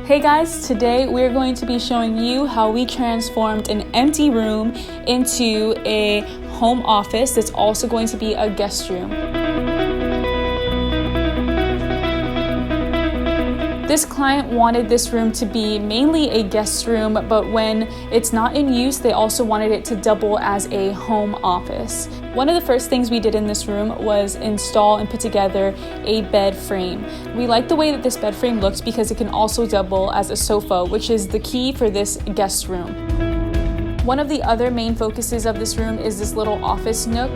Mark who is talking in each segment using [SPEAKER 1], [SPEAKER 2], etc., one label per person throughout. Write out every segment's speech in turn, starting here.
[SPEAKER 1] Hey guys, today we're going to be showing you how we transformed an empty room into a home office that's also going to be a guest room. This client wanted this room to be mainly a guest room, but when it's not in use, they also wanted it to double as a home office. One of the first things we did in this room was install and put together a bed frame. We like the way that this bed frame looks because it can also double as a sofa, which is the key for this guest room. One of the other main focuses of this room is this little office nook.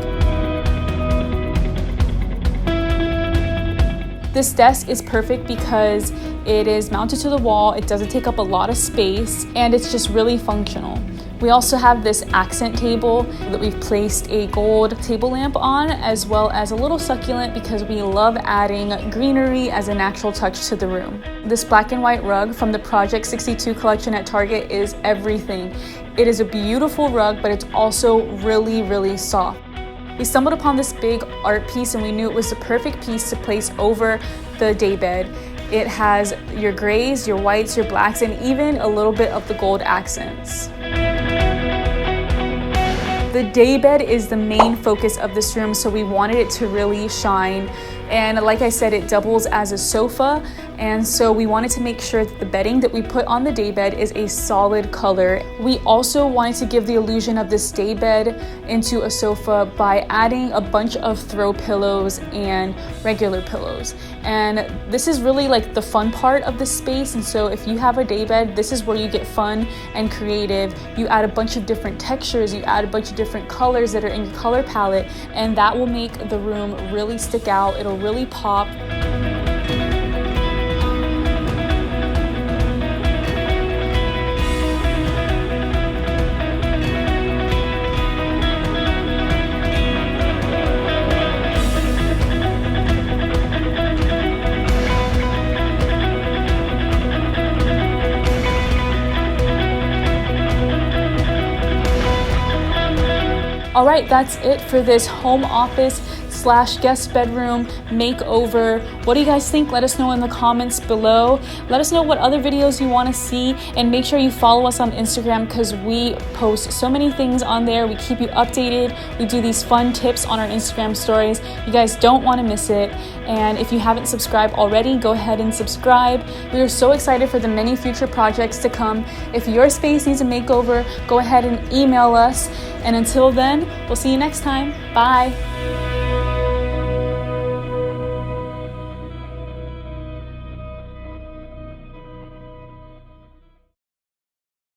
[SPEAKER 1] This desk is perfect because it is mounted to the wall, it doesn't take up a lot of space, and it's just really functional. We also have this accent table that we've placed a gold table lamp on, as well as a little succulent because we love adding greenery as a natural touch to the room. This black and white rug from the Project 62 collection at Target is everything. It is a beautiful rug, but it's also really soft. We stumbled upon this big art piece and we knew it was the perfect piece to place over the daybed. It has your grays, your whites, your blacks, and even a little bit of the gold accents. The daybed is the main focus of this room, so we wanted it to really shine. And like I said, it doubles as a sofa, and so we wanted to make sure that the bedding that we put on the daybed is a solid color. We also wanted to give the illusion of this daybed into a sofa by adding a bunch of throw pillows and regular pillows. And this is really like the fun part of the space, and so if you have a daybed, this is where you get fun and creative. You add a bunch of different textures, you add a bunch of different colors that are in your color palette, and that will make the room really stick out. It'll really pop. All right, that's it for this home office / guest bedroom makeover. What do you guys think? Let us know in the comments below. Let us know what other videos you want to see, and make sure you follow us on Instagram because we post so many things on there. We keep you updated. We do these fun tips on our Instagram stories. You guys don't want to miss it. And if you haven't subscribed already, go ahead and subscribe. We are so excited for the many future projects to come. If your space needs a makeover, go ahead and email us. And until then, we'll see you next time. Bye.